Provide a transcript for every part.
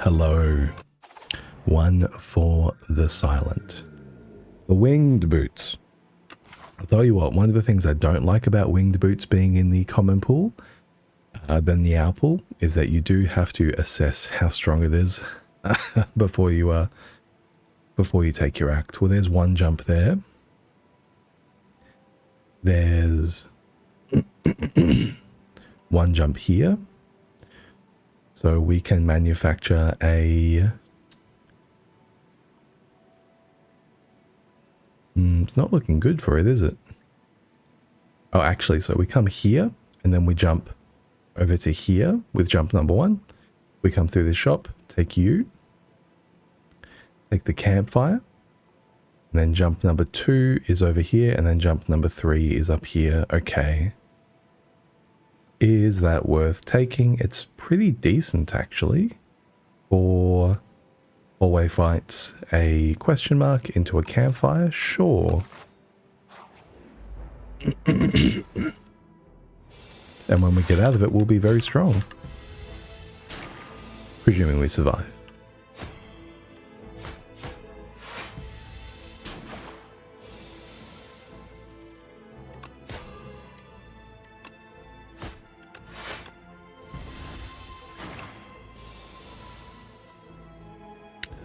Hello. One for the silent. The winged boots. I'll tell you what, one of the things I don't like about winged boots being in the common pool than the owl pool is that you do have to assess how strong it is before you take your act. Well, there's one jump there. There's one jump here. So we can manufacture a... it's not looking good for it, is it? Oh, actually, so we come here and then we jump over to here with jump number 1. We come through the shop, take you, take the campfire, and then jump number 2 is over here, and then jump number 3 is up here. Okay. Is that worth taking? It's pretty decent, actually, for hallway fights. A question mark into a campfire? Sure. And when we get out of it, we'll be very strong. Presuming we survive.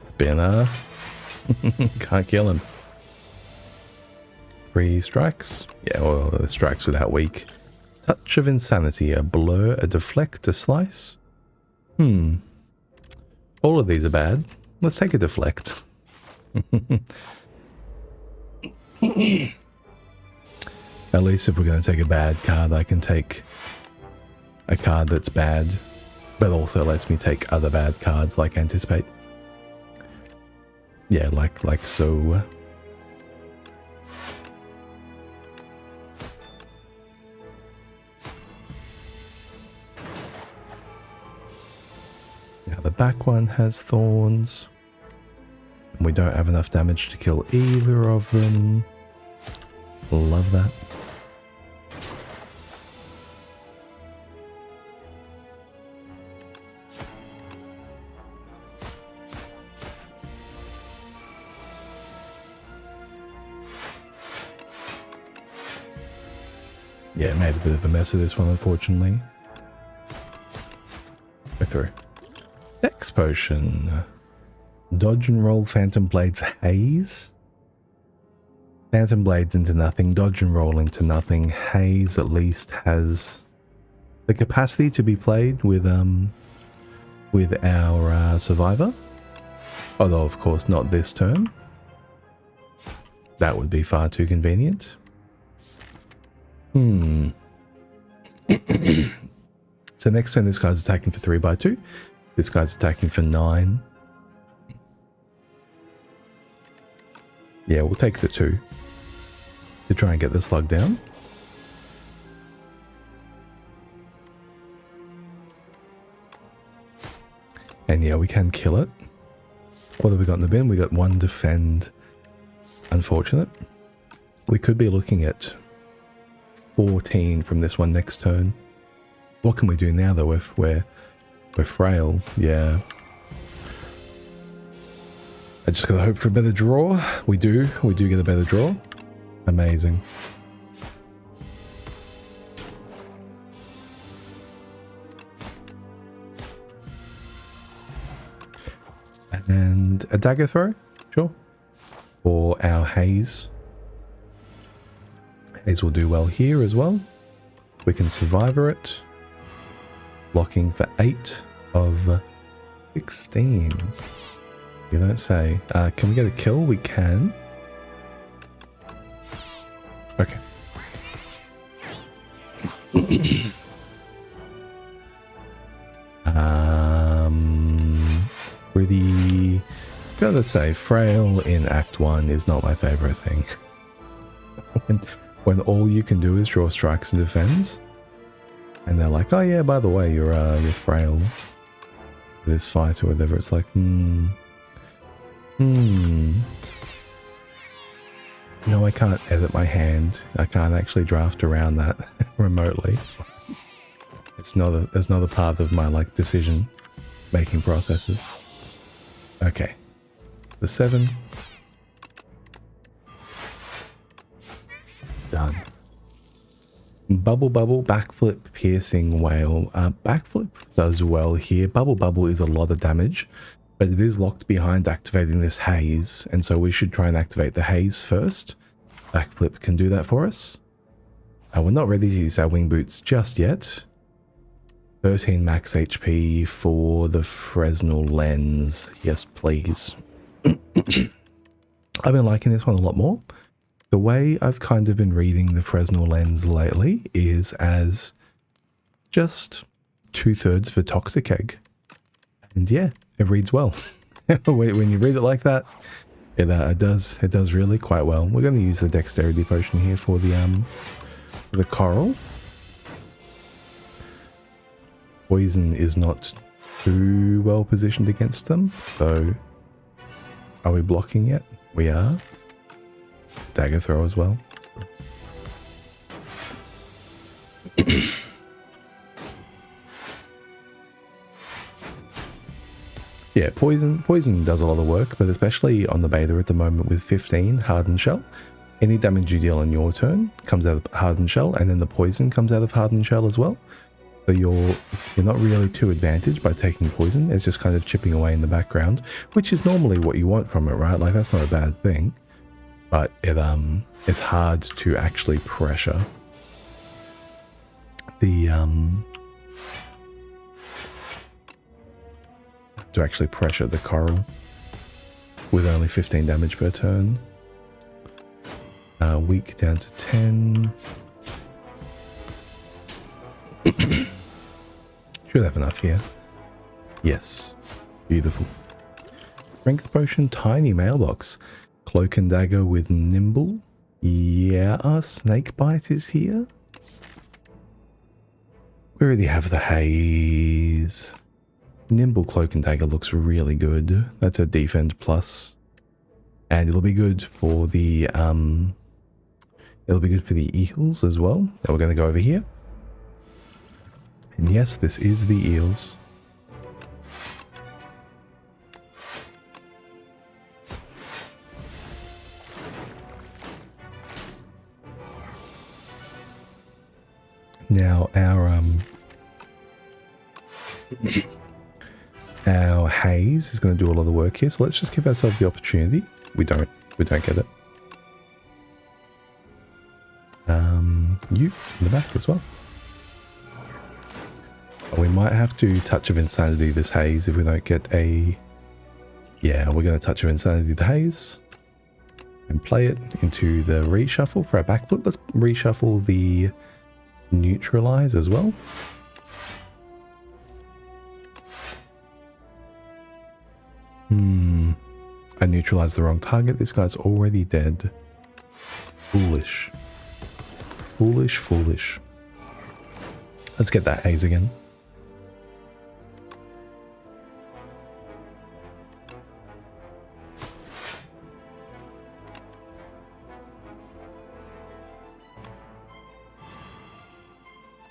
Spinner. Can't kill him. 3 strikes. Yeah, well, strikes without weak. Touch of insanity, a blur, a deflect, a slice. All of these are bad. Let's take a deflect. At least if we're going to take a bad card, I can take a card that's bad, but also lets me take other bad cards like Anticipate. Yeah, like so. Now the back one has thorns. And we don't have enough damage to kill either of them. Love that. Yeah, made a bit of a mess of this one, unfortunately. Go through. Dex potion. Dodge and roll Phantom Blades Haze. Phantom Blades into nothing, dodge and roll into nothing. Haze at least has the capacity to be played with our survivor. Although, of course, not this turn. That would be far too convenient. So next turn, this guy's attacking for 3x2. This guy's attacking for 9. Yeah, we'll take the 2 to try and get the slug down. And yeah, we can kill it. What have we got in the bin? We got 1 defend. Unfortunate. We could be looking at 14 from this one next turn. What can we do now though if we're frail? Yeah. I just gotta hope for a better draw. We do get a better draw. Amazing. And a dagger throw? Sure. For our Haze. Haze will do well here as well. We can survivor it. Blocking for 8 of 16. You don't say. Can we get a kill? We can. Okay. Pretty... Gotta say, frail in Act 1 is not my favorite thing. When all you can do is draw strikes and defends, and they're like, oh yeah, by the way, you're frail. This fight or whatever, it's like, No, I can't edit my hand. I can't actually draft around that remotely. It's not a part of my like decision making processes. Okay. The 7. Done. Bubble Bubble, Backflip, Piercing Whale. Backflip does well here. Bubble Bubble is a lot of damage, but it is locked behind activating this haze, and so we should try and activate the haze first. Backflip can do that for us. We're not ready to use our wing boots just yet. 13 max HP for the Fresnel lens. Yes, please. I've been liking this one a lot more. The way I've kind of been reading the Fresnel lens lately is as just 2/3 for Toxic Egg. And yeah, it reads well. When you read it like that, it does really quite well. We're going to use the Dexterity Potion here for the coral. Poison is not too well positioned against them, so are we blocking yet? We are. Dagger throw as well. Yeah, poison does a lot of work, but especially on the beta at the moment with 15 hardened shell. Any damage you deal on your turn comes out of hardened shell, and then the poison comes out of hardened shell as well. So you're not really too advantaged by taking poison. It's just kind of chipping away in the background, which is normally what you want from it, right? Like, that's not a bad thing. But it's hard to actually pressure the coral with only 15 damage per turn. Weak down to 10. Should have enough here. Yes. Beautiful. Strength potion, tiny mailbox. Cloak and dagger with nimble. Yeah, snake bite is here. We already have the haze. Nimble cloak and dagger looks really good. That's a defend plus. And it'll be good for the eels as well. Now we're going to go over here. And yes, this is the eels. Now our haze is going to do a lot of the work here, so let's just give ourselves the opportunity. We don't get it. You in the back as well. We might have to Touch of Insanity this haze if we don't get a... Yeah, we're going to Touch of Insanity the haze and play it into the reshuffle for our backflip. Let's reshuffle the neutralize as well. I neutralized the wrong target. This guy's already dead. Foolish. Foolish, foolish. Let's get that haze again.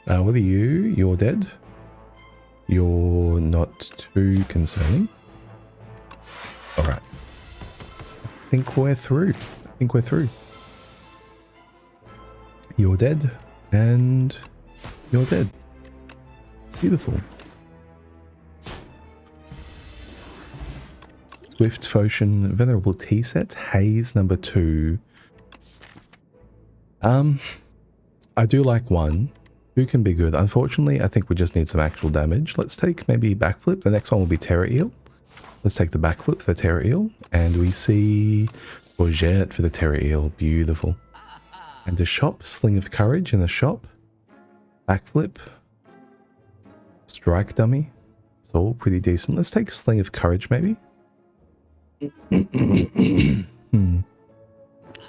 What are you? You're dead. You're not too concerning. Alright. I think we're through. You're dead. And you're dead. Beautiful. Swift Potion, Venerable Tea Set, Haze number 2. I do like 1. 2 can be good. Unfortunately, I think we just need some actual damage. Let's take maybe Backflip. The next one will be Terror Eel. Let's take the Backflip for the Terror Eel. And we see Courgette for the Terror Eel. Beautiful. And a shop. Sling of Courage in the shop. Backflip. Strike Dummy. It's all pretty decent. Let's take Sling of Courage maybe.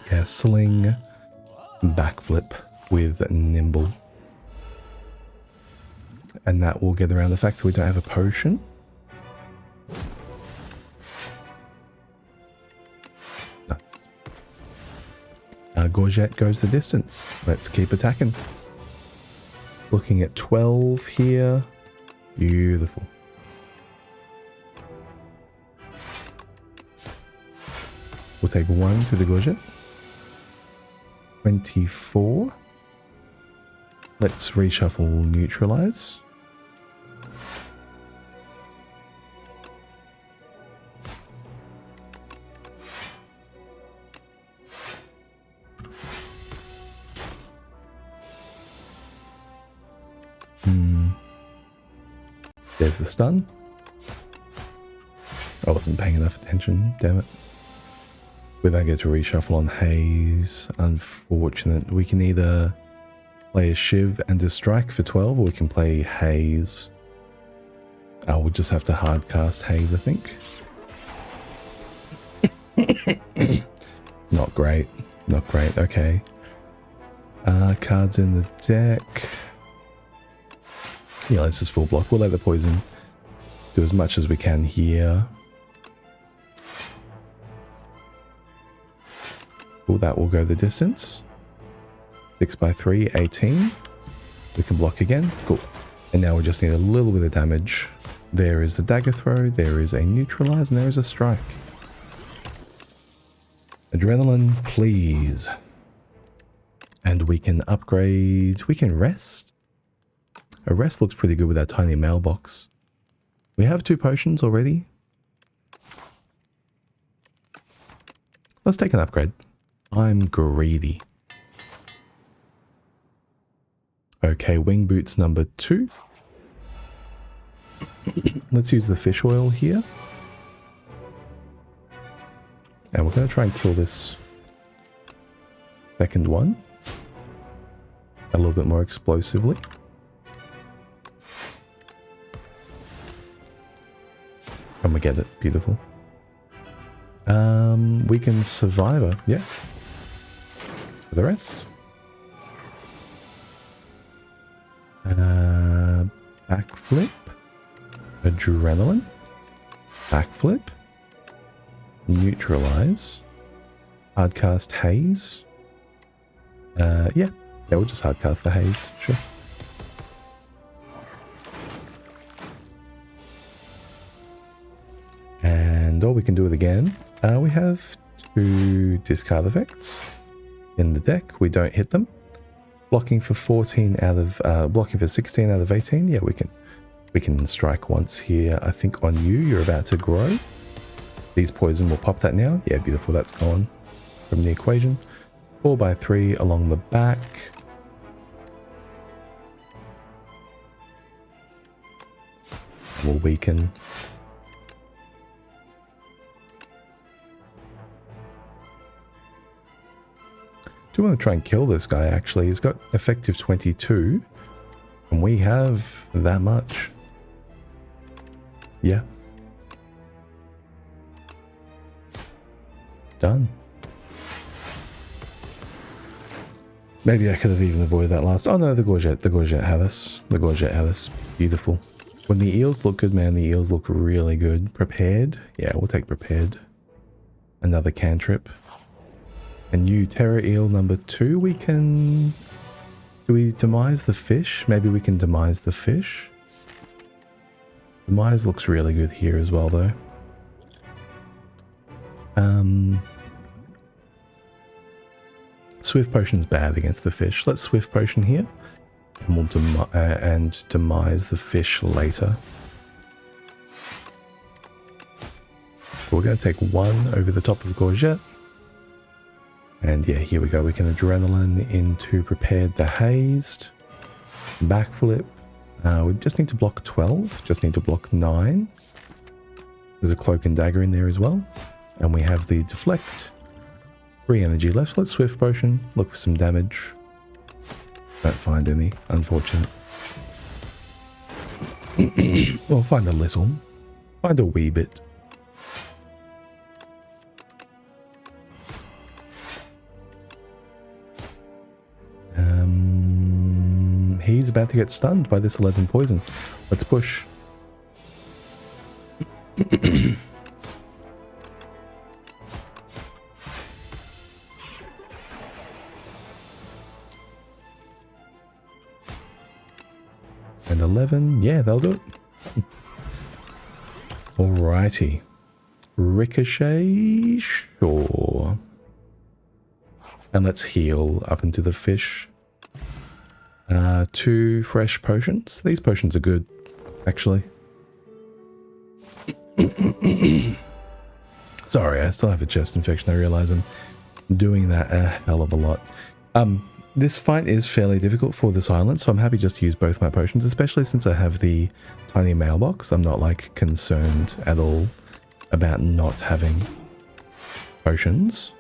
Yeah, Sling. Backflip with Nimble. And that will get around the fact that we don't have a potion. Nice. Courgette goes the distance. Let's keep attacking. Looking at 12 here. Beautiful. We'll take 1 to the Gorget. 24. Let's reshuffle neutralize. There's the stun. I wasn't paying enough attention, damn it. We don't get to reshuffle on Haze. Unfortunate. We can either play a Shiv and a Strike for 12, or we can play Haze. Oh, we'll just have to hardcast Haze, I think. Not great. Not great. Okay. Cards in the deck. Yeah, let's just full block. We'll let the poison do as much as we can here. Cool, that will go the distance. 6 by 3, 18. We can block again. Cool. And now we just need a little bit of damage. There is the dagger throw, there is a neutralize, and there is a strike. Adrenaline, please. And we can upgrade. We can rest. A rest looks pretty good with our tiny mailbox. We have 2 potions already. Let's take an upgrade. I'm greedy. Okay, wing boots number 2. Let's use the fish oil here. And we're going to try and kill this second one a little bit more explosively. And we get it. Beautiful. We can survivor. Yeah. For the rest. Backflip. Adrenaline. Backflip. Neutralize. Hardcast Haze. Yeah, we'll just hardcast the Haze. Sure. And or we can do it again. We have 2 discard effects in the deck. We don't hit them. Blocking for 14 out of blocking for 16 out of 18. Yeah, we can strike once here. I think on you, you're about to grow. These poison will pop that now. Yeah, beautiful. That's gone from the equation. 4 by 3 along the back. Will weaken. Do want to try and kill this guy, actually. He's got effective 22. And we have that much. Yeah. Done. Maybe I could have even avoided that last. Oh no, the Gorget had us. The Gorget had us. Beautiful. When the eels look good, man, the eels look really good. Prepared? Yeah, we'll take prepared. Another cantrip. A new Terror Eel number 2. We can... Do we demise the fish? Maybe we can demise the fish. Demise looks really good here as well, though. Swift Potion's bad against the fish. Let's Swift Potion here. And we'll demise the fish later. We're going to take 1 over the top of Gorget. And yeah, here we go. We can Adrenaline into Prepared the Hazed. Backflip. We just need to block 12. Just need to block 9. There's a Cloak and Dagger in there as well. And we have the Deflect. 3 energy left. Let's Swift Potion. Look for some damage. Don't find any. Unfortunate. Well, find a little. Find a wee bit. He's about to get stunned by this 11 poison. Let's push. And 11. Yeah, that'll do it. Alrighty. Ricochet, sure. And let's heal up into the fish. 2 fresh potions. These potions are good, actually. Sorry, I still have a chest infection. I realize I'm doing that a hell of a lot. This fight is fairly difficult for the silent, so I'm happy just to use both my potions, especially since I have the tiny mailbox. I'm not like concerned at all about not having potions.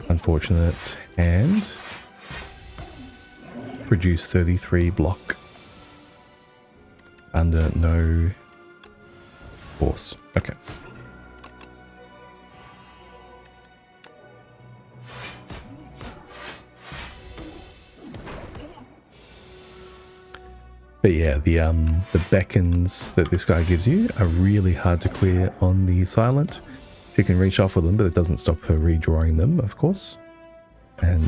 Unfortunate hand. Produce 33 block. Under no force. Okay. But yeah, the beckons that this guy gives you are really hard to clear on the silent. You can reach off with them, but it doesn't stop her redrawing them, of course. And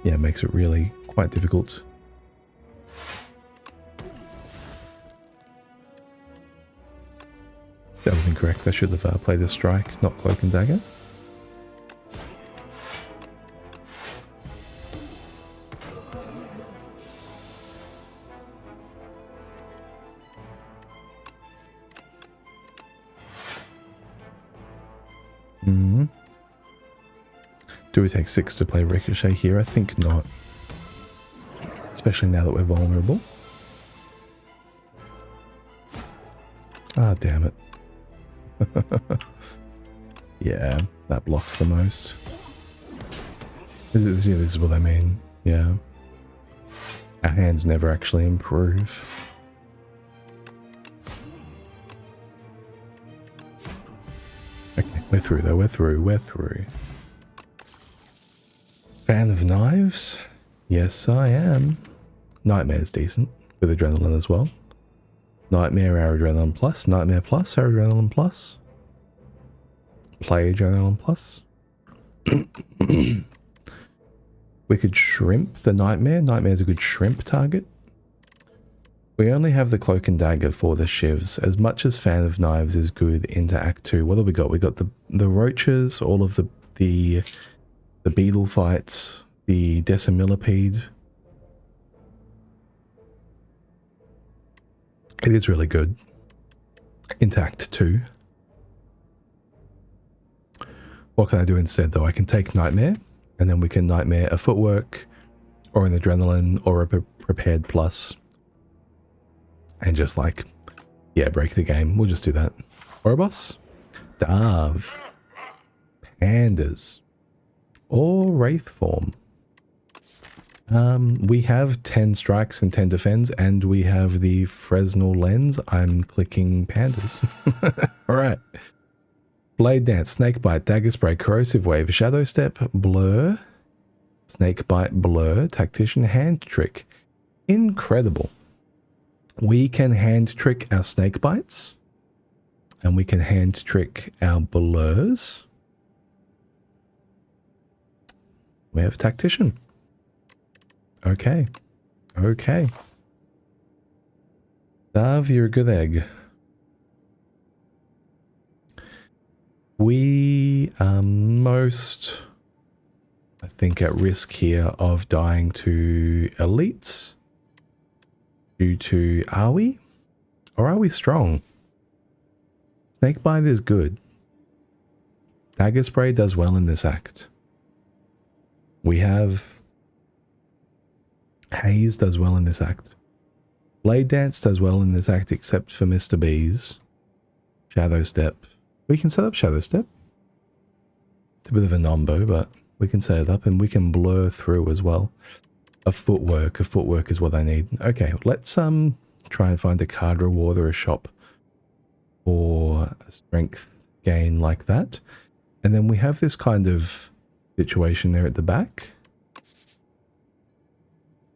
yeah, it makes it really quite difficult. That was incorrect. I should have played a strike, not cloak and dagger. Do we take 6 to play Ricochet here? I think not. Especially now that we're vulnerable. Ah, damn it. Yeah, that blocks the most. This is what I mean. Yeah. Our hands never actually improve. Okay, we're through though. We're through. Fan of knives? Yes, I am. Nightmare's decent, with adrenaline as well. Nightmare, our adrenaline plus. Nightmare plus, our adrenaline plus. Play adrenaline plus. We could shrimp the nightmare. Nightmare's a good shrimp target. We only have the cloak and dagger for the shivs. As much as Fan of Knives is good into Act 2, what have we got? We got the roaches, all of the beetle fights, the decimillipede. It is really good into Act 2. What can I do instead though? I can take Nightmare, and then we can Nightmare a footwork, or an adrenaline, or a prepared plus. And just like, yeah, break the game. We'll just do that. Oribos? Darv. Pandas. Or Wraith form. We have 10 strikes and 10 defends, and we have the Fresnel lens. I'm clicking pandas. Alright. Blade Dance, Snake Bite, Dagger Spray, Corrosive Wave, Shadow Step, Blur, Snake Bite, Blur, Tactician, Hand Trick. Incredible. We can hand trick our Snake Bites, and we can hand trick our Blurs. We have Tactician. Okay. Okay. Dav, you're a good egg. We are most, I think, at risk here of dying to elites. Due to, are we? Or are we strong? Snakebite is good. Dagger Spray does well in this act. We have Haze does well in this act. Blade Dance does well in this act, except for Mr. B's. Shadow Step. We can set up Shadow Step. It's a bit of a nombo, but we can set it up, and we can blur through as well. A footwork is what I need. Okay, let's try and find a card reward or a shop for a strength gain like that. And then we have this kind of situation there at the back.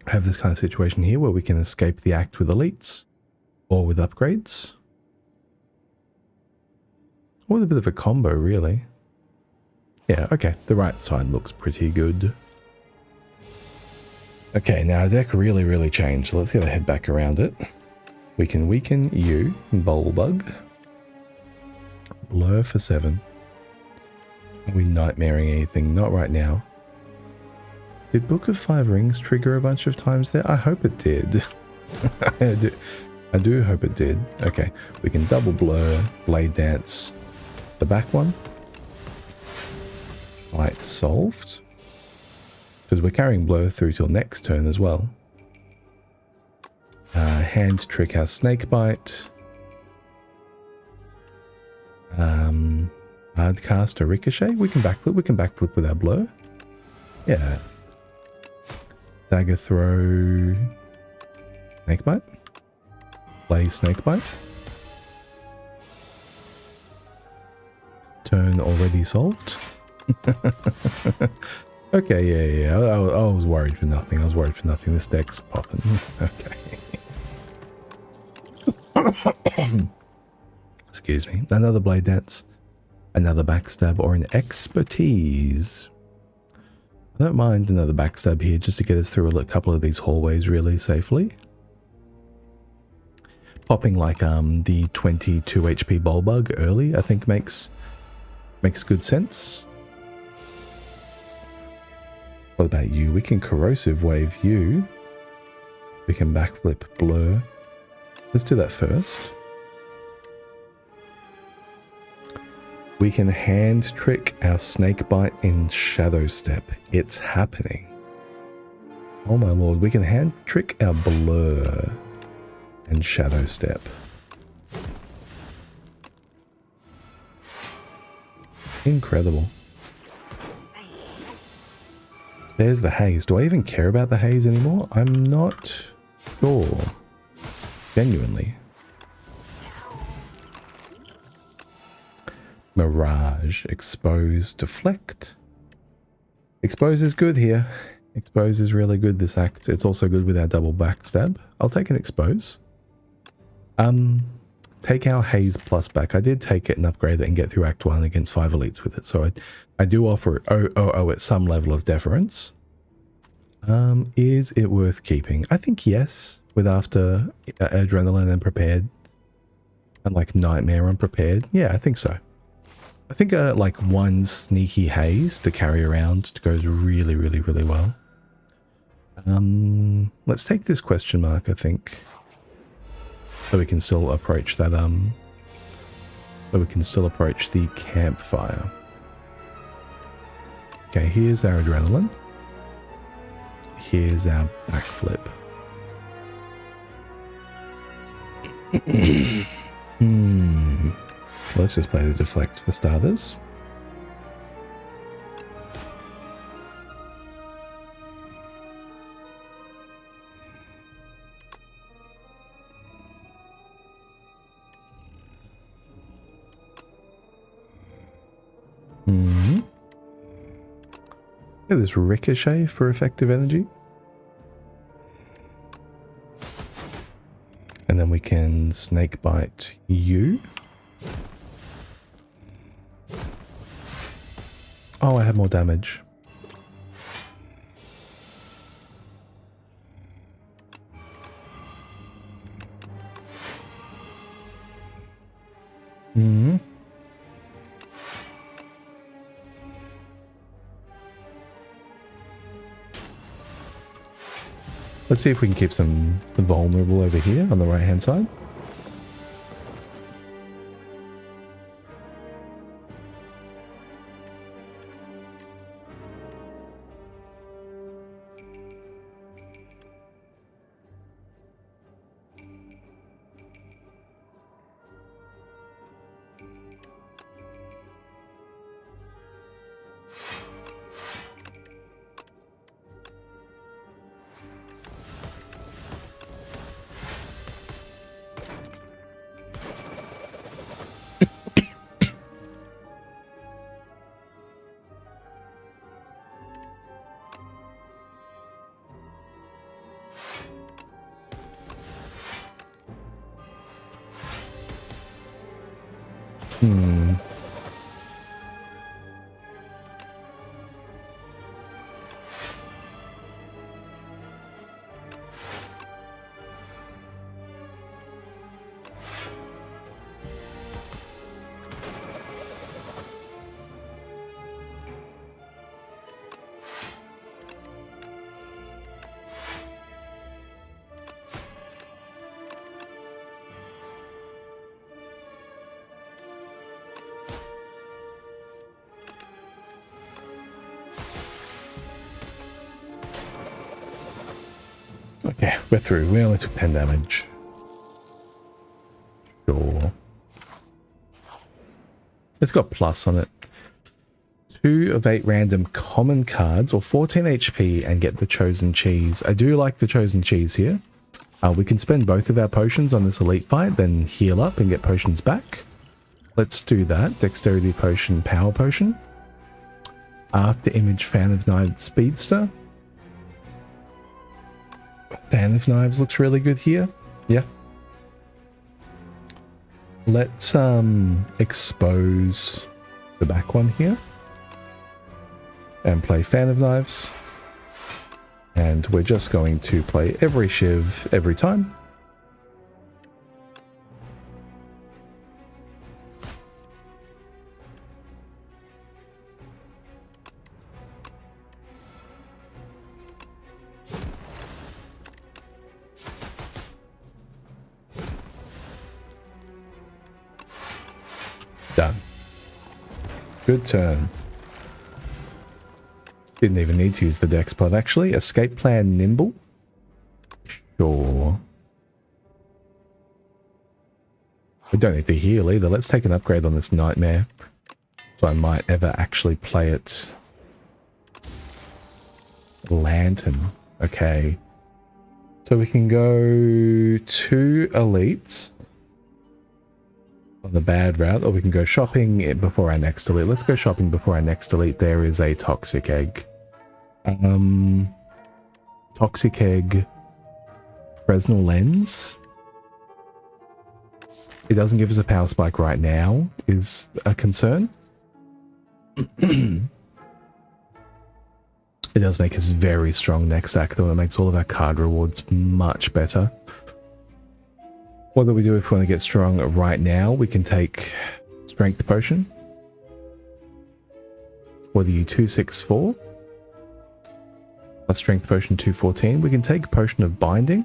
I have this kind of situation here where we can escape the act with elites or with upgrades. Or with a bit of a combo, really. Yeah, okay, the right side looks pretty good. Okay, now our deck really changed, so let's get our head back around it. We can weaken you, Bullbug. blur for 7. Are we nightmaring anything? Not right now. Did Book of 5 Rings trigger a bunch of times there? I hope it did. I do hope it did. Okay, we can double blur, blade dance. The back one. Right, solved. Because we're carrying blur through till next turn as well. Hand trick our snake bite. Hard cast a ricochet. We can backflip. We can backflip with our blur. Yeah. Dagger throw. Snake bite. Play snake bite. Turn already solved. Okay, yeah. I was worried for nothing. This deck's popping. Okay. Excuse me. Another blade dance. Another backstab or an expertise. I don't mind another backstab here just to get us through a couple of these hallways really safely. Popping like the 22 HP Bulbug early I think makes good sense. What about you? We can corrosive wave you. We can backflip blur. Let's do that first. We can hand trick our snake bite in shadow step. It's happening. Oh my lord, we can hand trick our blur and shadow step. Incredible. There's the haze. Do I even care about the haze anymore? I'm not sure. Genuinely. Mirage. Expose. Deflect. Expose is good here. Expose is really good this act. It's also good with our double backstab. I'll take an expose. Take our haze plus back. I did take it and upgrade it and get through Act 1 against 5 elites with it. So I do offer it it some level of deference. Is it worth keeping? I think yes. With after adrenaline and prepared. And like nightmare unprepared. Yeah, I think so. I think like one sneaky haze to carry around goes really, really, really well. Let's take this question mark, I think. So we can still approach that, so we can still approach the campfire. Okay, here's our adrenaline. Here's our backflip. Let's just play the deflect for starters. Yeah, there's ricochet for effective energy. And then we can snake bite you. Oh, I have more damage. Let's see if we can keep some vulnerable over here on the right hand side. Okay, we're through. We only took 10 damage. Sure. It's got plus on it. 2 of 8 random common cards or 14 HP and get the chosen cheese. I do like the chosen cheese here. We can spend both of our potions on this elite fight, then heal up and get potions back. Let's do that. Dexterity potion, power potion. After image, Fan of Knives, Speedster. Fan of Knives looks really good here. Yeah. Let's expose the back one here. And play Fan of Knives. And we're just going to play every Shiv every time. Done. Good turn. Didn't even need to use the dex pod actually. Escape plan nimble. Sure. We don't need to heal either. Let's take an upgrade on this nightmare. So I might ever actually play it. Lantern. Okay. So we can go 2 elites on the bad route, or we can go shopping before our next elite. Let's go shopping before our next elite. There is a toxic egg. Toxic egg. Fresnel lens. It doesn't give us a power spike right now, is a concern. It does make us very strong next act, though. It makes all of our card rewards much better. What do we do if we want to get strong right now? We can take Strength Potion. What are you, 264? Plus Strength Potion 214. We can take Potion of Binding.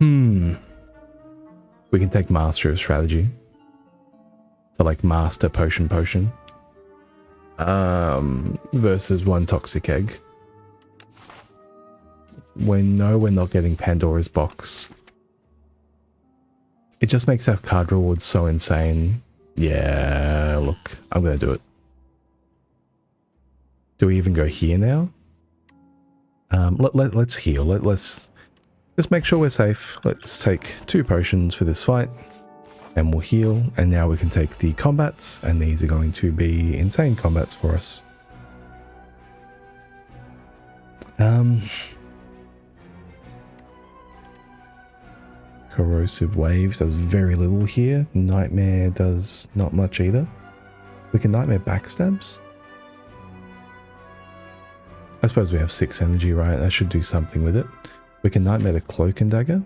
We can take Master of Strategy. So like Master Potion. Versus 1 Toxic Egg. We're not getting Pandora's Box. It just makes our card rewards so insane. Yeah, look, I'm gonna do it. Do we even go here now? Let's heal. Let's just make sure we're safe. Let's take 2 potions for this fight. And we'll heal. And now we can take the combats. And these are going to be insane combats for us. Corrosive Wave does very little here. Nightmare does not much either. We can Nightmare Backstabs. I suppose we have 6 energy, right? That should do something with it. We can Nightmare the Cloak and Dagger.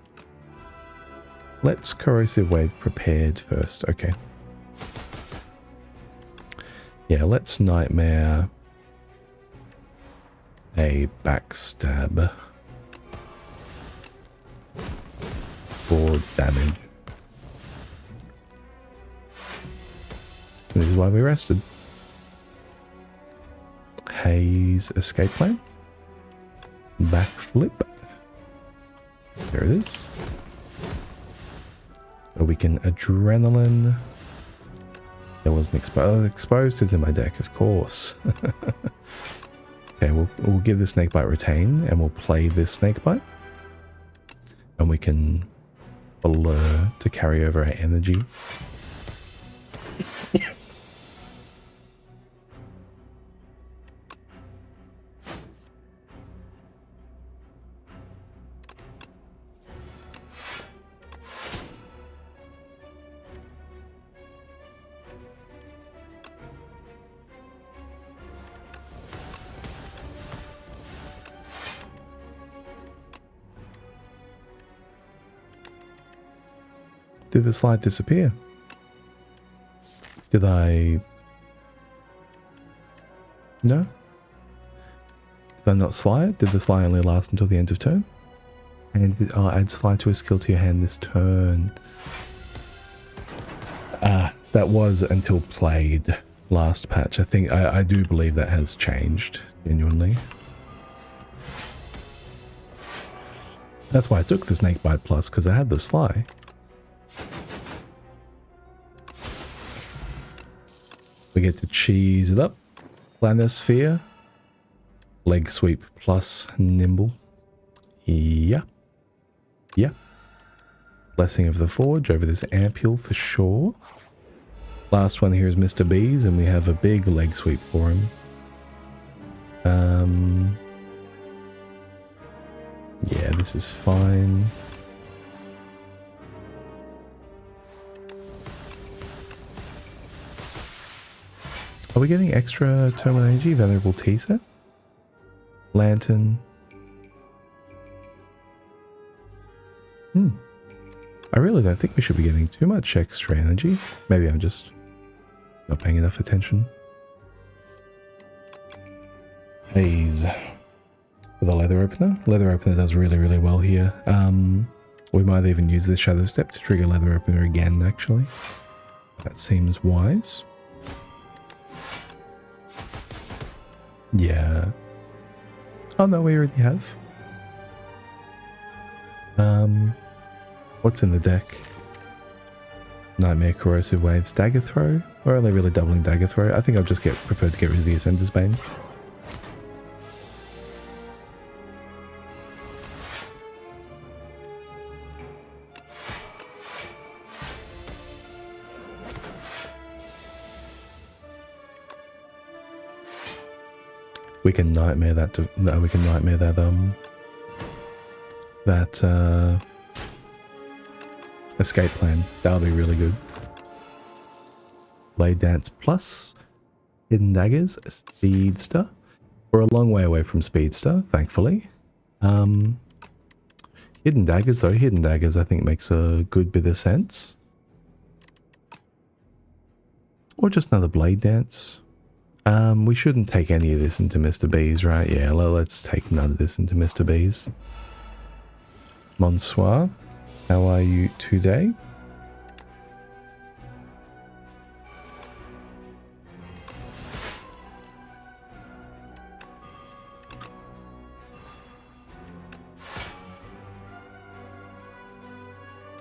Let's Corrosive Wave prepared first. Okay. Yeah, let's Nightmare a Backstab. 4 damage. This is why we rested. Haze Escape Plan. Backflip. There it is. Or we can Adrenaline. There wasn't exposed. Exposed is in my deck, of course. Okay, we'll give the Snakebite Retain and we'll play this Snakebite. And we can Blur to carry over our energy. Did the slide disappear? Did I... No? Did I not slide? Did the slide only last until the end of turn? And I'll add slide to a skill to your hand this turn. Ah, that was until played last patch. I think, I do believe that has changed, genuinely. That's why I took the Snakebite Plus, because I had the Sly. We get to cheese it up. Planisphere. Leg Sweep plus Nimble. Yeah. Yeah. Blessing of the Forge over this Ampule for sure. Last one here is Mr. B's, and we have a big leg sweep for him. Yeah, this is fine. Are we getting extra terminal energy? Venerable Tea set? Lantern. I really don't think we should be getting too much extra energy. Maybe I'm just not paying enough attention. Haze. For the leather opener. Leather opener does really, really well here. We might even use the shadow step to trigger leather opener again, actually. That seems wise. Yeah. Oh no, we already have. What's in the deck? Nightmare, Corrosive Waves, Dagger Throw? Or are they really doubling Dagger Throw? I think I'll just prefer to get rid of the Ascender's Bane. We can nightmare that. No, we can nightmare that. Escape plan. That'll be really good. Blade Dance plus Hidden Daggers, Speedster. We're a long way away from Speedster, thankfully. Hidden Daggers though. Hidden Daggers I think makes a good bit of sense. Or just another Blade Dance. We shouldn't take any of this into Mr. B's, right? Yeah, let's take none of this into Mr. B's. Bonsoir. How are you today?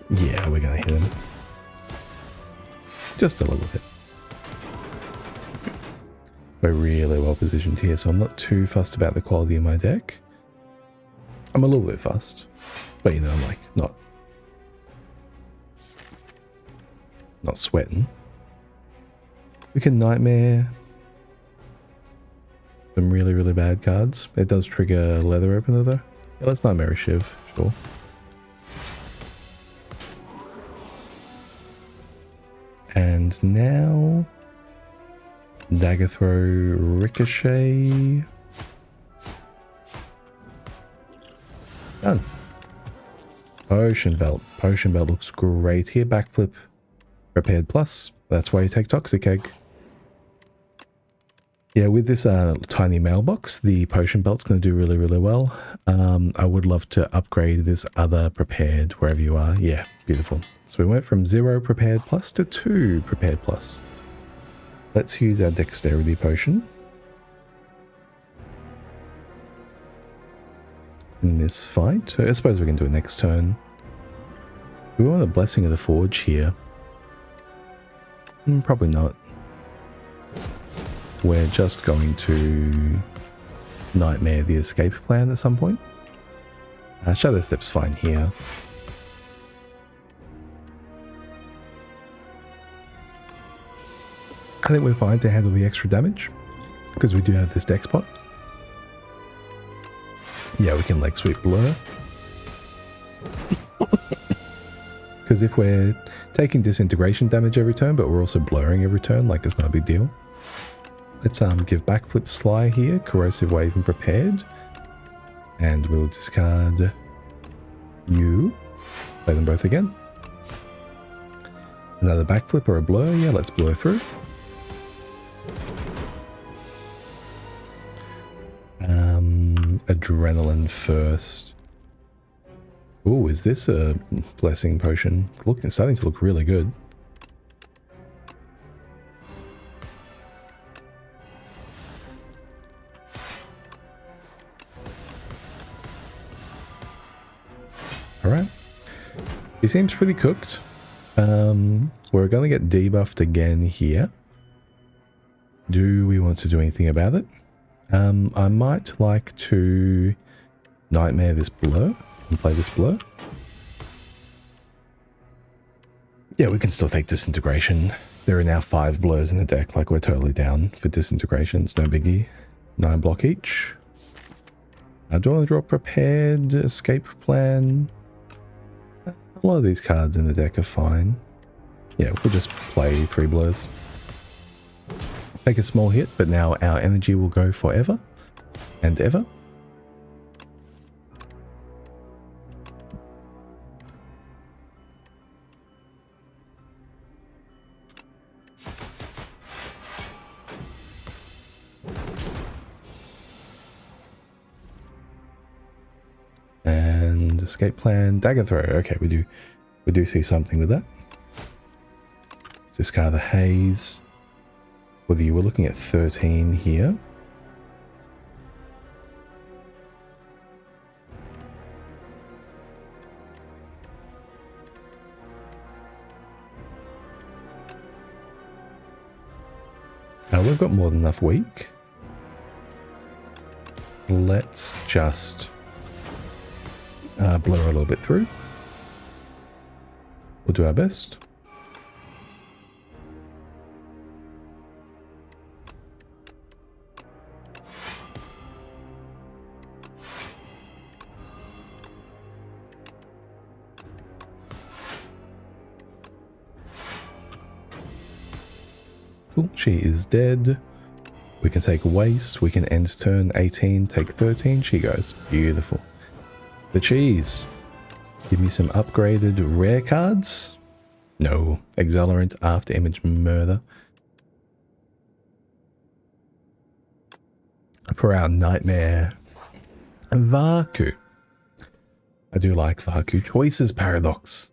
Yeah, we're gonna hit him. Just a little bit. We're really well positioned here, so I'm not too fussed about the quality of my deck. I'm a little bit fussed, but you know, I'm like not sweating. We can Nightmare some really, really bad cards. It does trigger Leather Opener though. Yeah, let's Nightmare a Shiv, sure. And now Dagger Throw, Ricochet. Done. Potion Belt. Potion Belt looks great here. Backflip. Prepared Plus. That's why you take Toxic Egg. Yeah, with this tiny mailbox, the Potion Belt's going to do really, really well. I would love to upgrade this other Prepared wherever you are. Yeah, beautiful. So we went from 0 Prepared Plus to 2 Prepared Plus. Let's use our Dexterity Potion in this fight. I suppose we can do it next turn. We want a Blessing of the Forge here. Probably not. We're just going to Nightmare the Escape plan at some point. Shadow Step's fine here. I think we're fine to handle the extra damage because we do have this deck spot. Yeah, we can Leg Sweep Blur. Because if we're taking disintegration damage every turn, but we're also blurring every turn, like it's not a big deal. Let's give Backflip Sly here, Corrosive Wave and Prepared. And we'll discard you. Play them both again. Another Backflip or a Blur, yeah, let's blur through. Adrenaline first. Oh, is this a Blessing Potion? It's starting to look really good. He seems pretty cooked. We're going to get debuffed again here. Do we want to do anything about it? I might like to nightmare this blur and play this blur. Yeah, we can still take disintegration. There are now 5 blurs in the deck, like we're totally down for disintegration. It's no biggie. 9 block each. I do want to draw prepared, escape plan. A lot of these cards in the deck are fine. Yeah, we'll just play 3 blurs. Take a small hit, but now our energy will go forever and ever. And escape plan, dagger throw. Okay, we do see something with that. Let's discard the haze. Whether you were looking at 13 here. Now we've got more than enough weak. Let's just blur a little bit through. We'll do our best. Cool, she is dead. We can take waste, we can end turn 18, take 13, she goes. Beautiful. The cheese. Give me some upgraded rare cards. No. Accelerant, After Image, Murder. For our Nightmare Vakuu. I do like Vakuu. Choices Paradox.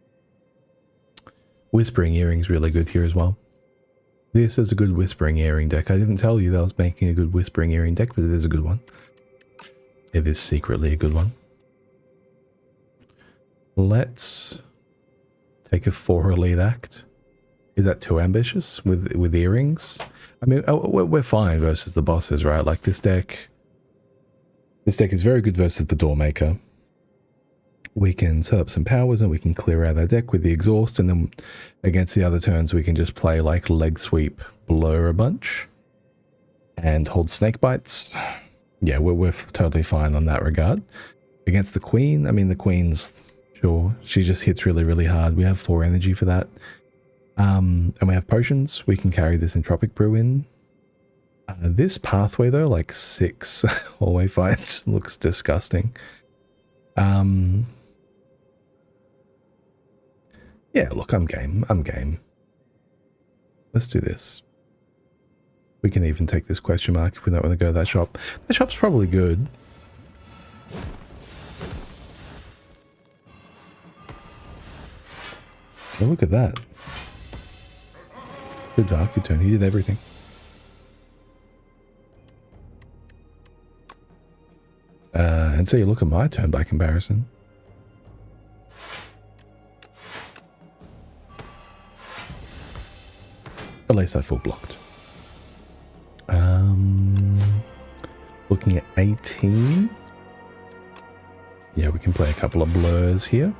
Whispering Earring's really good here as well. This is a good Whispering Earring deck. I didn't tell you that I was making a good Whispering Earring deck, but it is a good one. It is secretly a good one. Let's take a 4 elite act. Is that too ambitious with earrings? I mean, we're fine versus the bosses, right? Like this deck is very good versus the Doormaker. We can set up some powers and we can clear out our deck with the exhaust, and then against the other turns we can just play like leg sweep, blur a bunch, and hold snake bites. Yeah, we're totally fine on that regard. Against the queen, I mean the queen's, sure, she just hits really, really hard. We have 4 energy for that. And we have potions. We can carry this Entropic Brew in. This pathway though, like 6 hallway fights, looks disgusting. Yeah, look, I'm game. Let's do this. We can even take this question mark if we don't want to go to that shop. That shop's probably good. Oh, look at that. Good Vakuu turn. He did everything. And so you look at my turn by comparison. At least I full blocked. Looking at 18. Yeah, we can play a couple of blurs here.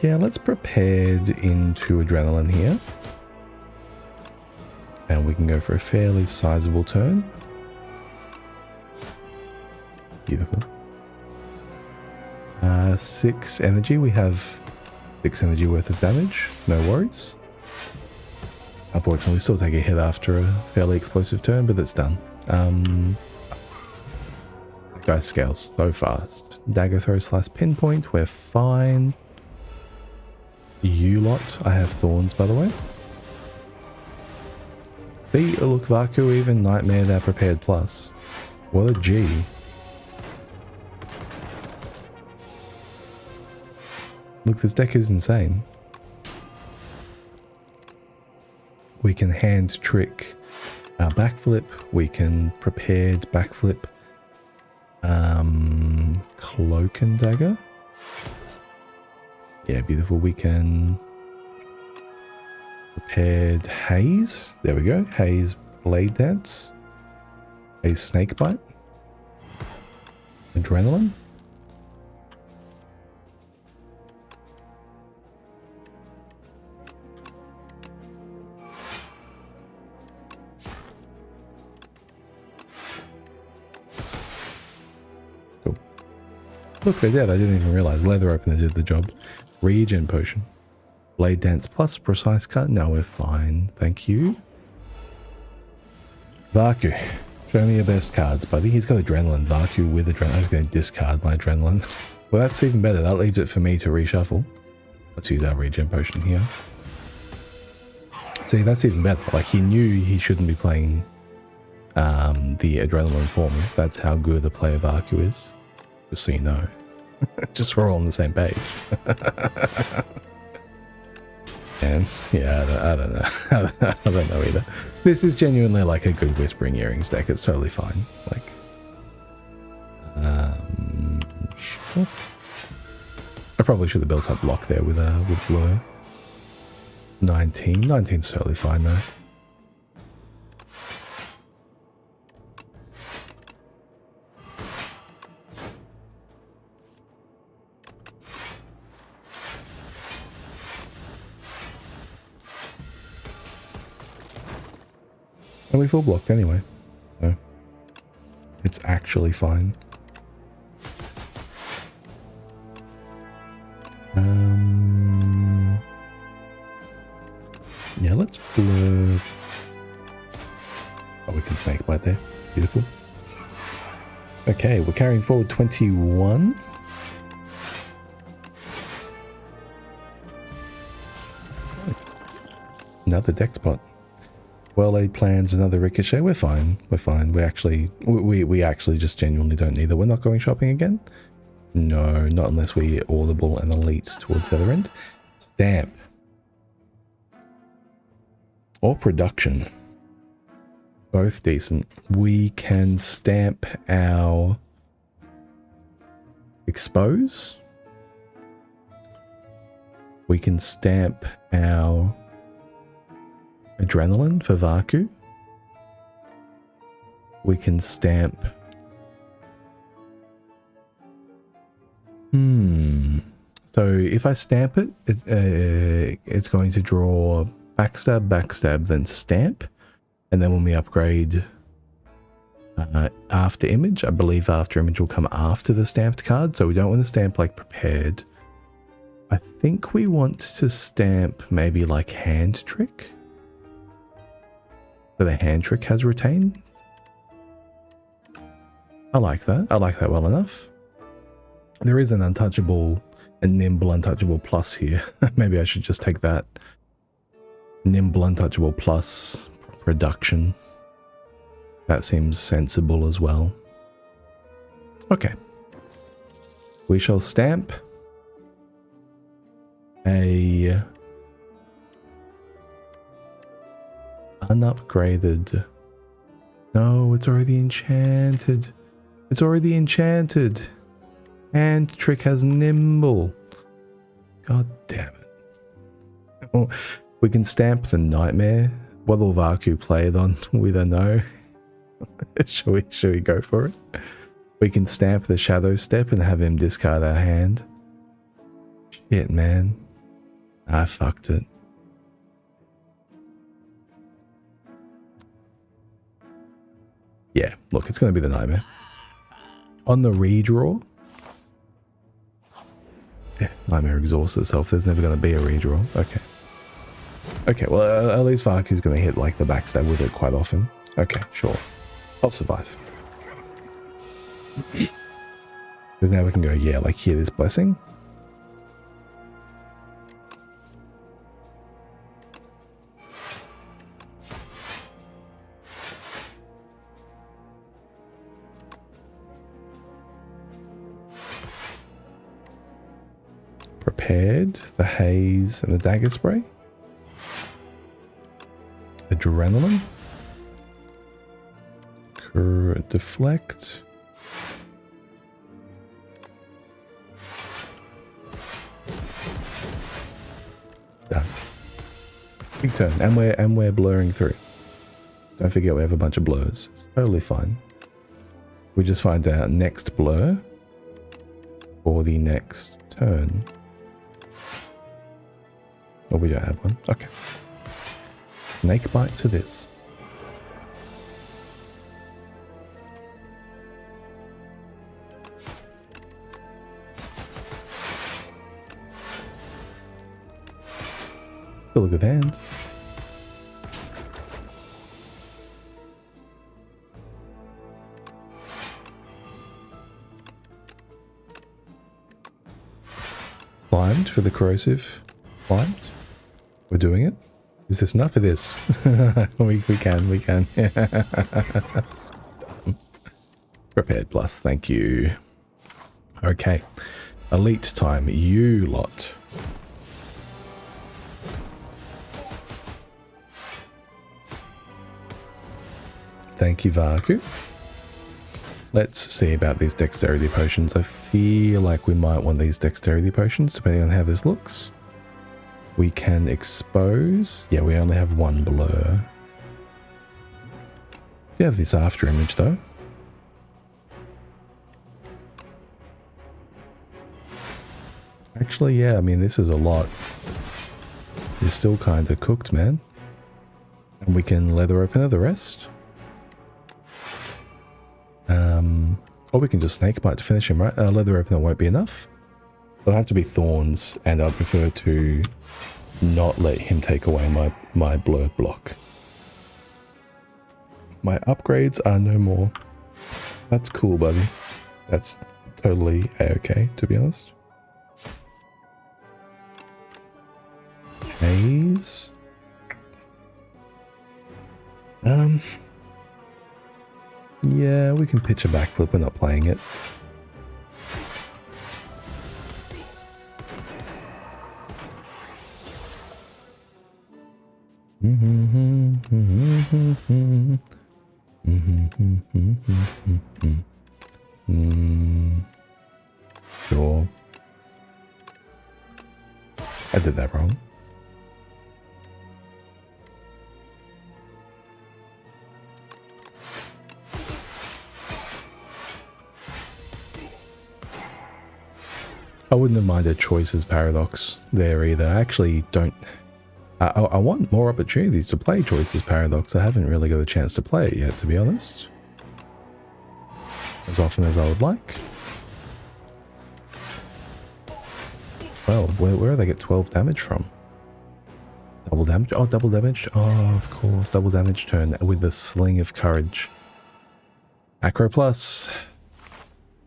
Yeah, let's prepared into Adrenaline here. And we can go for a fairly sizable turn. Beautiful. 6 energy. We have 6 energy worth of damage. No worries. Unfortunately, we still take a hit after a fairly explosive turn, but that's done. That guy scales so fast. Dagger throw / pinpoint. We're fine. You lot. I have thorns, by the way. See, look, Vakuu even nightmare that prepared plus. What a G. Look, this deck is insane. We can hand trick Our backflip, we can prepared backflip. Cloak and dagger. Yeah, beautiful. We can prepared haze. There we go. Haze blade dance. Haze snake bite. Adrenaline. Cool. Look, they did. I didn't even realize. Leather opener did the job. Regen potion. Blade dance plus precise cut. No, we're fine. Thank you. Vakuu. Show me your best cards, buddy. He's got adrenaline. Vakuu with adrenaline. I was going to discard my adrenaline. Well, that's even better. That leaves it for me to reshuffle. Let's use our regen potion here. See, that's even better. Like, he knew he shouldn't be playing the adrenaline for me. That's how good a player Vakuu is. Just so you know. Just so we're all on the same page. And yeah, I don't know. I don't know either. This is genuinely like a good Whispering Earrings deck. It's totally fine. Like, sure. I probably should have built up block there with Blur. 19. 19's totally fine though. And we full blocked anyway. So it's actually fine. Yeah, let's blur. Oh, we can snake bite there. Beautiful. Okay, we're carrying forward 21. Another deck spot. Well-laid plans, another ricochet. We're fine. We're fine. We actually just genuinely don't need that. We're not going shopping again? No, not unless we audible and elite towards the other end. Stamp. Or production. Both decent. We can stamp our expose. We can stamp our adrenaline for Vakuu. We can stamp. So if I stamp it, it's going to draw backstab, backstab, then stamp. And then when we upgrade after image, I believe after image will come after the stamped card. So we don't want to stamp like prepared. I think we want to stamp maybe like hand trick. So the hand trick has retain. I like that. I like that well enough. There is an untouchable, a nimble untouchable plus here. Maybe I should just take that. Nimble untouchable plus production. That seems sensible as well. Okay. We shall stamp a unupgraded. No, it's already enchanted. It's already enchanted. Hand trick has nimble. God damn it. Oh, we can stamp the nightmare. What will Vakuu play it on? We don't know. Should we go for it? We can stamp the shadow step and have him discard our hand. Shit, man. I fucked it. Yeah, look, it's going to be the nightmare. On the redraw. Yeah, nightmare exhausts itself. There's never going to be a redraw. Okay. Okay, well, at least Vaku's going to hit like the backstab with it quite often. Okay, sure. I'll survive. Because now we can go, yeah, like hear this blessing. Prepared, the haze and the dagger spray. Adrenaline. Deflect. Done. Big turn, and we're blurring through. Don't forget we have a bunch of blurs. It's totally fine. We just find our next blur for the next turn. Oh, we don't have one. Okay. Snake bite to this. Still a good hand. Slimed for the corrosive. Slimed. We're doing it. Is this enough of this? we can. Prepared plus, thank you. Okay. Elite time, you lot. Thank you, Vakuu. Let's see about these dexterity potions. I feel like we might want these dexterity potions, depending on how this looks. We can expose. Yeah, we only have one blur. We have this after image, though. Actually, yeah, I mean, this is a lot. You're still kind of cooked, man. And we can leather opener the rest. Or we can just snake bite to finish him, right? Leather opener won't be enough. It'll have to be thorns, and I'd prefer to not let him take away my blurred block. My upgrades are no more. That's cool, buddy. That's totally a-okay, to be honest. Haze. Yeah, we can pitch a backflip. We're not playing it. Sure. I did that wrong. I wouldn't have minded Choices Paradox there either. I actually don't... I want more opportunities to play Choices Paradox. I haven't really got a chance to play it yet, to be honest. As often as I would like. Well, where do they get 12 damage from? Double damage? Oh, double damage? Oh, of course. Double damage turn with the Sling of Courage. Acro plus.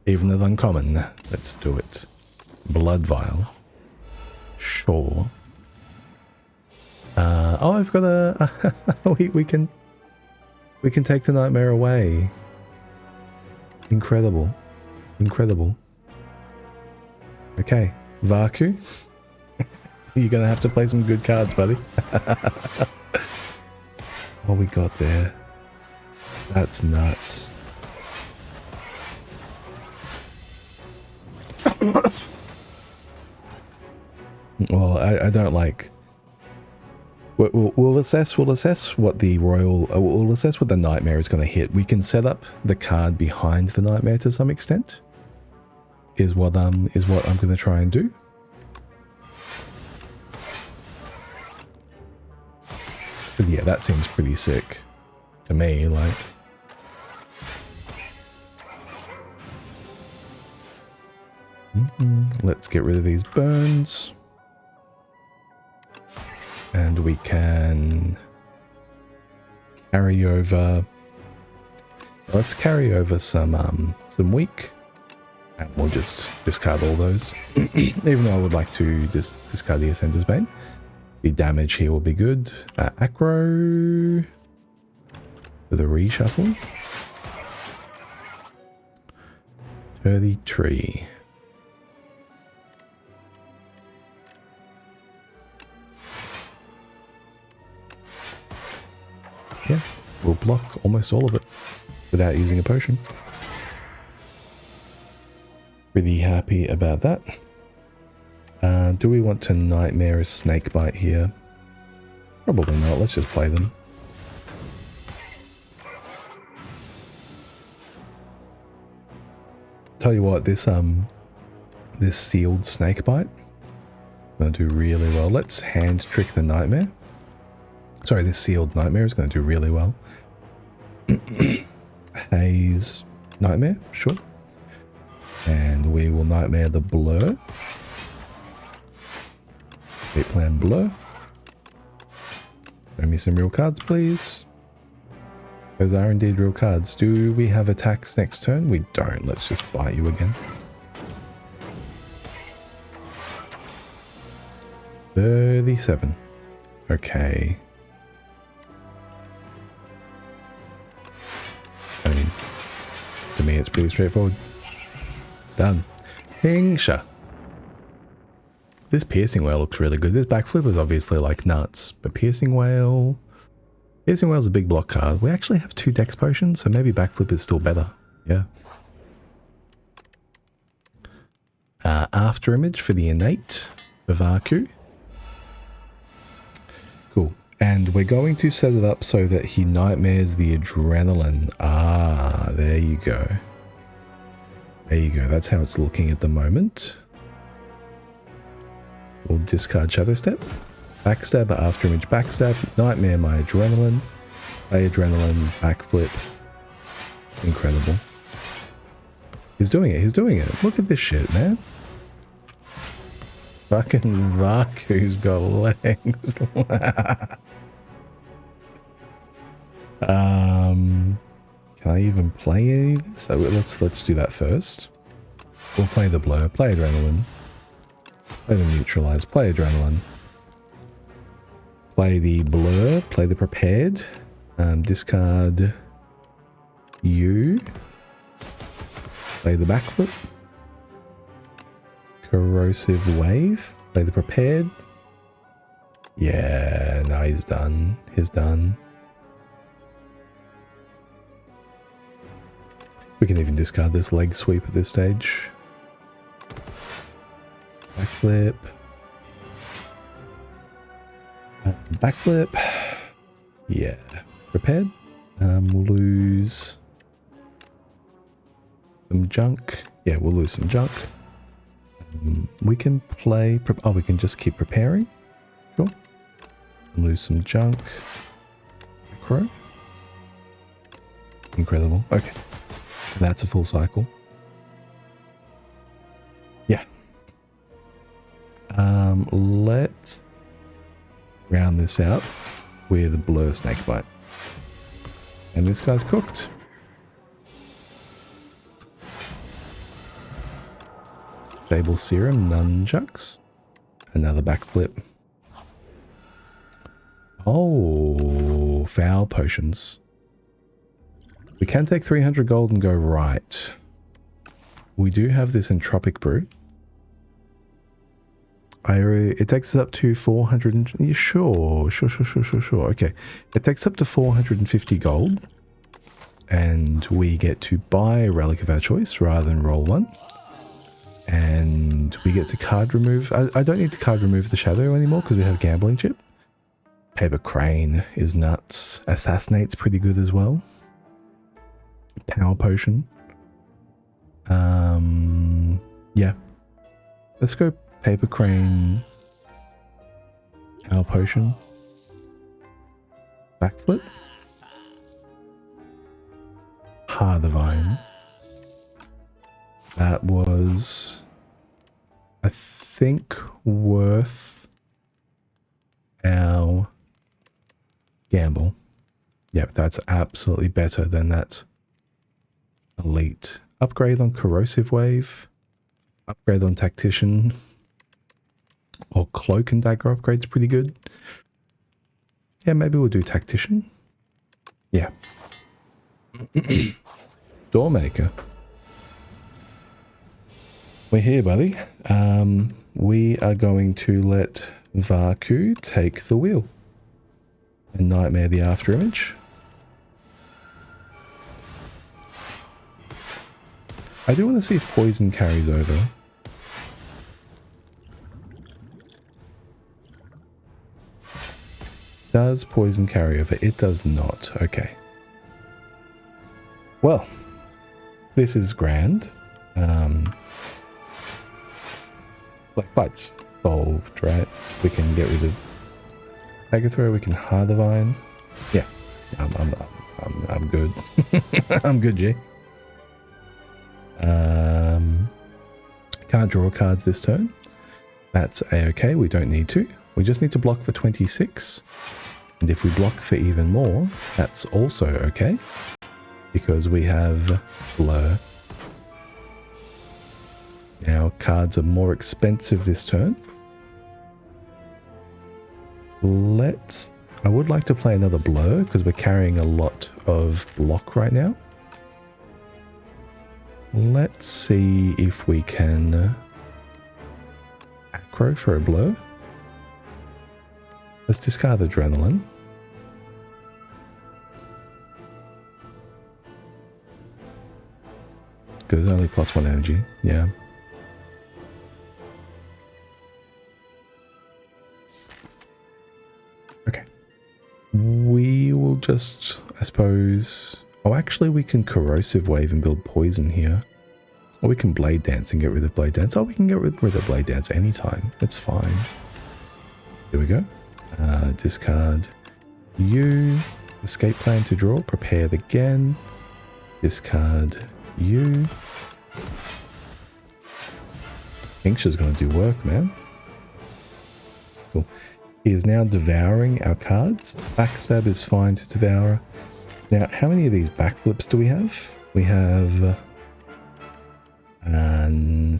Even at uncommon. Let's do it. Blood Vial. Sure. Oh, I've got a... we can take the nightmare away. Incredible. Incredible. Okay. Vakuu. You're going to have to play some good cards, buddy. What we got there? That's nuts. Well, I don't like... We'll assess what the royal... we'll assess what the nightmare is going to hit. We can set up the card behind the nightmare to some extent. Is what I'm going to try and do. But yeah, that seems pretty sick to me, like... Let's get rid of these burns. And we can carry over... Let's carry over some weak. And we'll just discard all those. Even though I would like to discard the Ascender's Bane. The damage here will be good. Acro for the reshuffle. 33. Yeah, we'll block almost all of it. without using a potion. Pretty happy about that. Do we want to Nightmare a Snakebite here? Probably not. Let's just play them. Tell you what, this sealed Snakebite gonna do really well. Let's hand trick the Nightmare. Sorry, this sealed Nightmare is gonna do really well. Haze Nightmare, sure. And we will Nightmare the Blur. Fate Plan Blur. Show me some real cards, please. Those are indeed real cards. Do we have attacks next turn? We don't. Let's just bite you again. 37. Okay. I mean, to me it's pretty straightforward. Done. Hingsha. This Piercing Whale looks really good. This Backflip is obviously like nuts, but Piercing Whale's a big block card. We actually have 2 Dex Potions, so maybe Backflip is still better. Yeah. After Image for the Innate for Vakuu. Cool. And we're going to set it up so that he Nightmares the Adrenaline. Ah, there you go. There you go. That's how it's looking at the moment. We'll discard Shadow Step. Backstab, After Image, Backstab, Nightmare my Adrenaline, play Adrenaline, Backflip. Incredible. He's doing it, he's doing it. Look at this shit, man. Fucking Vakuu's got legs. Can I even play any of this? So let's do that first. We'll play the Blur, play Adrenaline, play the Neutralize, play Adrenaline. Play the Blur, play the Prepared, discard you, play the Backflip, Corrosive Wave, play the Prepared. Yeah, no, he's done. He's done. We can even discard this Leg Sweep at this stage. Backflip. Backflip. Yeah. Prepared. We'll lose some junk. Yeah, we'll lose some junk. We can play... Oh, we can just keep preparing. Sure. Lose some junk. Macro. Incredible. Okay. That's a full cycle. Yeah. Let's round this out with a Blur Snakebite. And this guy's cooked. Stable Serum, Nunchucks. Another Backflip. Oh, Foul Potions. We can take 300 gold and go right. We do have this Entropic Brew. It takes us up to 400 and... Sure. Okay. It takes up to 450 gold. And we get to buy a relic of our choice rather than roll one. And we get to card remove... I don't need to card remove the Shadow anymore because we have Gambling Chip. Paper Crane is nuts. Assassinate's pretty good as well. Power Potion. Yeah. Let's go Paper Crane. Power Potion. Backflip. Divine. That was, I think, worth our gamble. Yep, that's absolutely better than that Elite. Upgrade on Corrosive Wave. Upgrade on Tactician. Or Cloak and Dagger upgrade's pretty good. Yeah, maybe we'll do Tactician. Yeah. Doormaker. We're here, buddy. We are going to let Vakuu take the wheel. And Nightmare the Afterimage. I do want to see if poison carries over. Does poison carry over? It does not. Okay. Well, this is grand. Black fight's solved, right? We can get rid of Dagger Throw. We can Heart Divine. Yeah, I'm good. I'm good, G. Can't draw cards this turn. That's a-okay. We don't need to. We just need to block for 26. And if we block for even more, that's also okay. Because we have Blur. Now, cards are more expensive this turn. I would like to play another Blur, because we're carrying a lot of block right now. Let's see if we can acro for a Blur. Let's discard Adrenaline. Because it's only +1 energy, yeah. Okay. We will just, I suppose... Oh, actually we can Corrosive Wave and build Poison here. Or we can Blade Dance and get rid of Blade Dance. Oh, we can get rid of Blade Dance anytime. It's fine. Here we go. Discard you. Escape Plan to draw. Prepared again. Discard you. Tincture's going to do work, man. Cool. He is now devouring our cards. Backstab is fine to devour. Now, how many of these backflips do we have? We have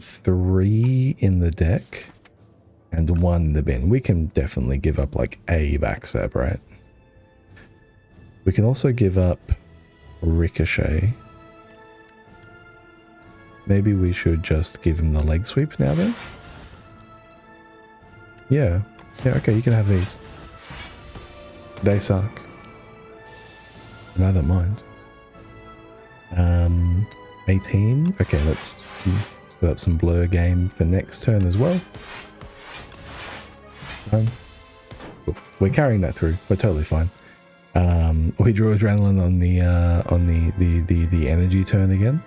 3 in the deck and 1 in the bin. We can definitely give up like a backstab, right? We can also give up Ricochet. Maybe we should just give him the leg sweep now then? Yeah. Yeah, okay, you can have these. They suck. And I don't mind. 18. Okay, let's set up some Blur game for next turn as well. Cool. We're carrying that through. We're totally fine. We draw Adrenaline on the energy turn again.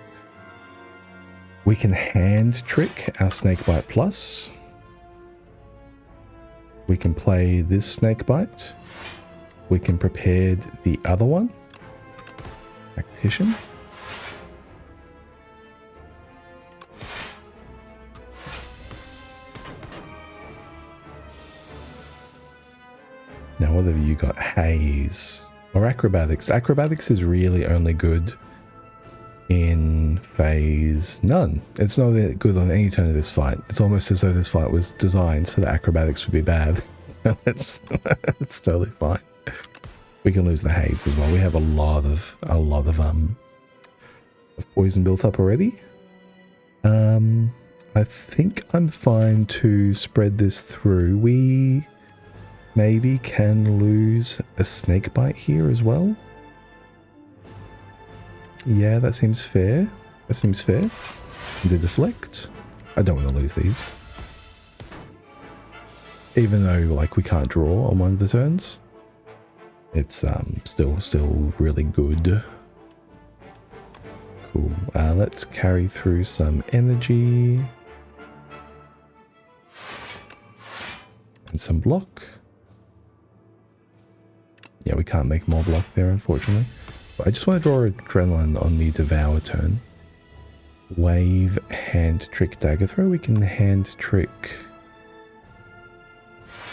We can hand trick our Snakebite Plus. We can play this Snakebite. We can prepare the other one. Tactician. Now what have you got? Haze. Or Acrobatics. Acrobatics is really only good in phase none. It's not good on any turn of this fight. It's almost as though this fight was designed so that Acrobatics would be bad. It's totally fine. We can lose the haze as well. We have a lot of poison built up already. I think I'm fine to spread this through. We maybe can lose a Snakebite here as well. Yeah, that seems fair. That seems fair. The Deflect. I don't want to lose these. Even though, like, we can't draw on one of the turns. It's still really good. Cool. Let's carry through some energy. And some block. Yeah, we can't make more block there, unfortunately. But I just want to draw Adrenaline on the Devour turn. Wave, hand trick, Dagger Throw. We can hand trick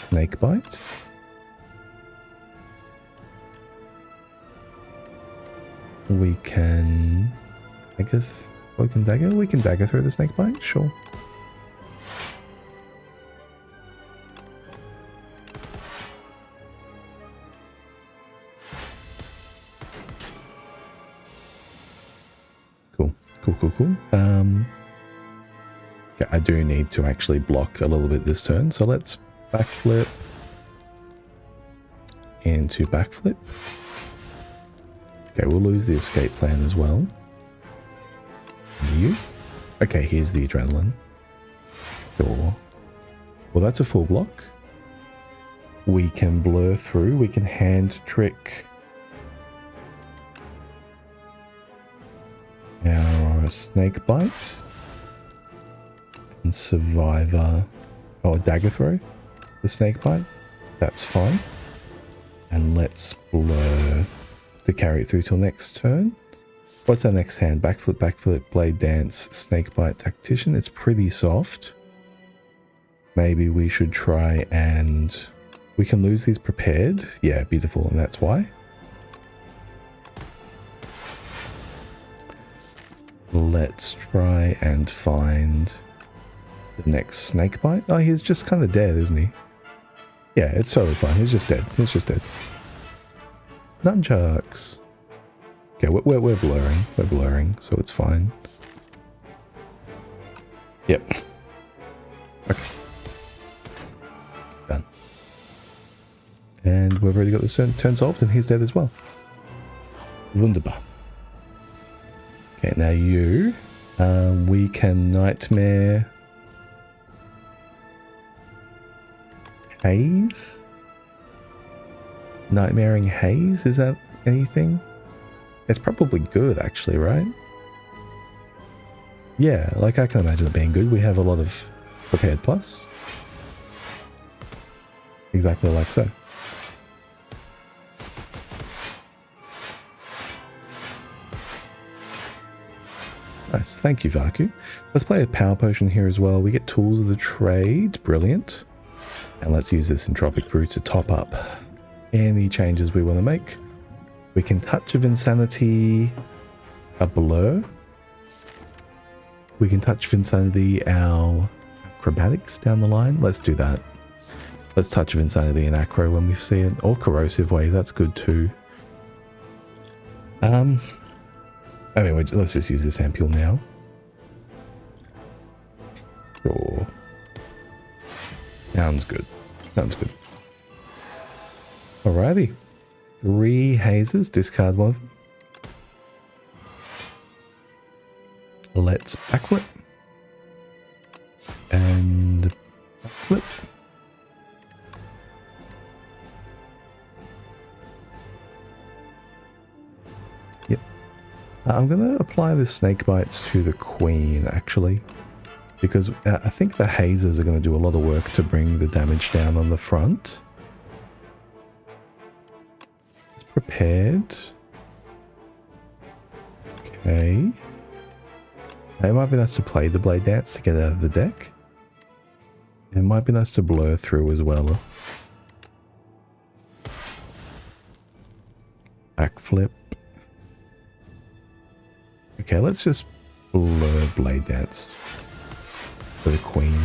Snakebite. We can, I guess, Cloak and Dagger. We can Dagger Throw the Snakebite, sure. Cool. Okay, I do need to actually block a little bit this turn, so let's backflip into backflip. Okay, we'll lose the escape plan as well. You. Okay, here's the adrenaline. Sure. Well, that's a full block. We can blur through. We can hand trick our snake bite and survivor. Oh, dagger throw the snake bite. That's fine. And let's blur to carry it through till next turn. What's our next hand? Backflip, backflip, blade dance, snakebite, tactician. It's pretty soft. Maybe we should try and... We can lose these prepared. Yeah, beautiful, and that's why. Let's try and find the next snakebite. Oh, he's just kind of dead, isn't he? Yeah, it's totally fine. He's just dead. He's just dead. Nunchucks. Okay, we're blurring. We're blurring, so it's fine. Yep. Okay. Done. And we've already got this turn solved, and he's dead as well. Wunderbar. Okay, now you. We can nightmare... Haze? Nightmaring Haze? Is that anything? It's probably good, actually, right? Yeah, like I can imagine it being good. We have a lot of prepared plus. Exactly like so. Nice, thank you, Vakuu. Let's play a power potion here as well. We get tools of the trade, brilliant. And let's use this entropic brew to top up any changes we want to make. We can touch of insanity a blur. We can touch of insanity our acrobatics down the line. Let's do that. Let's touch of insanity and acro when we see it. Or corrosive wave, that's good too. Anyway, let's just use this ampule now. Sure. Sounds good. Sounds good. Alrighty. 3 hazes, discard one. Let's backflip. And backflip. Yep. I'm going to apply the snake bites to the queen, actually. Because I think the hazes are going to do a lot of work to bring the damage down on the front. Prepared. Okay. It might be nice to play the blade dance to get out of the deck. It might be nice to blur through as well. Backflip. Okay, let's just blur blade dance for the queen.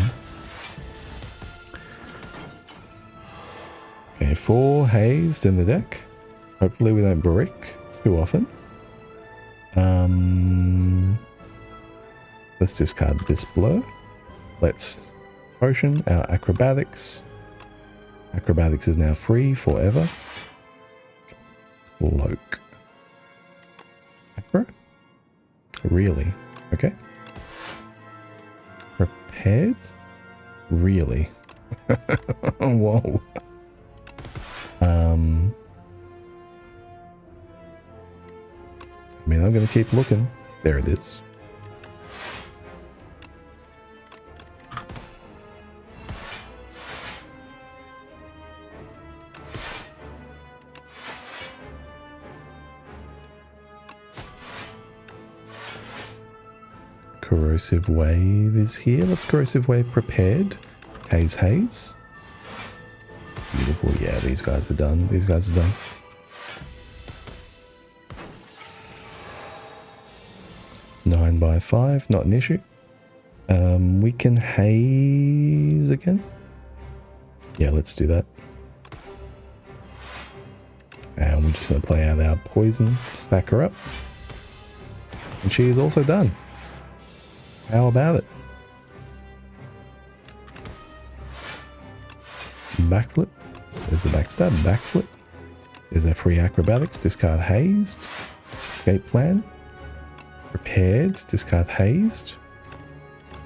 Okay, 4 hazed in the deck. Hopefully we don't brick too often. Let's discard this blur. Let's potion our acrobatics. Acrobatics is now free forever. Cloak. Acro? Really? Okay. Prepared? Really? Whoa. I mean, I'm going to keep looking. There it is. Corrosive wave is here. Let's corrosive wave prepared. Haze, haze. Beautiful. Yeah, these guys are done. These guys are done. Nine by 5, not an issue. We can haze again. Yeah, let's do that. And we're just going to play out our poison, stack her up. And she is also done. How about it? Backflip. There's the backstab. Backflip. There's our free acrobatics. Discard hazed. Escape plan. Prepared. Discard hazed.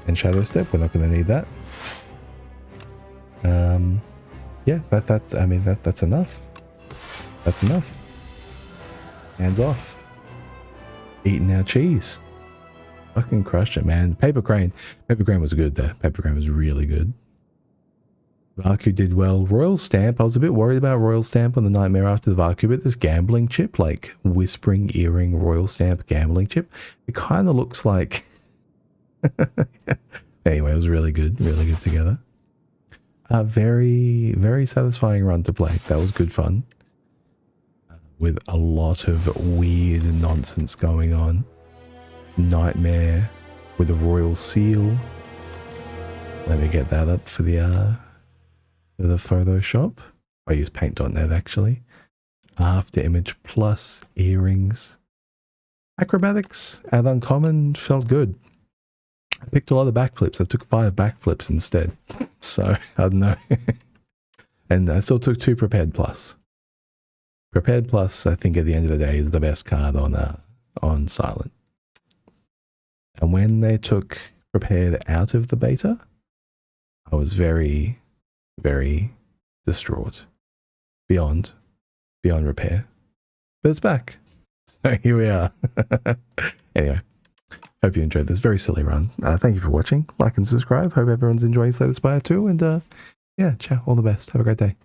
And Shadow Step, we're not going to need that. Yeah, that's enough. That's enough. Hands off. Eating our cheese. Fucking crushed it, man. Paper Crane. Paper Crane was good there. Paper Crane was really good. Vakuu did well. Royal Stamp. I was a bit worried about Royal Stamp on the Nightmare After the Vakuu, but this gambling chip, like Whispering Earring Royal Stamp gambling chip, it kind of looks like... Anyway, it was really good together. Very, very satisfying run to play. That was good fun. With a lot of weird nonsense going on. Nightmare with a royal seal. Let me get that up for the Photoshop. I use paint.net actually. After image plus earrings. Acrobatics at uncommon felt good. I picked a lot of backflips. I took 5 backflips instead. So, I don't know. And I still took 2 prepared plus. Prepared plus, I think at the end of the day, is the best card on Silent. And when they took prepared out of the beta, I was very, very distraught. Beyond repair. But it's back. So here we are. Anyway. Hope you enjoyed this very silly run. Thank you for watching. Like and subscribe. Hope everyone's enjoying Slay the Spire too. And yeah, ciao. All the best. Have a great day.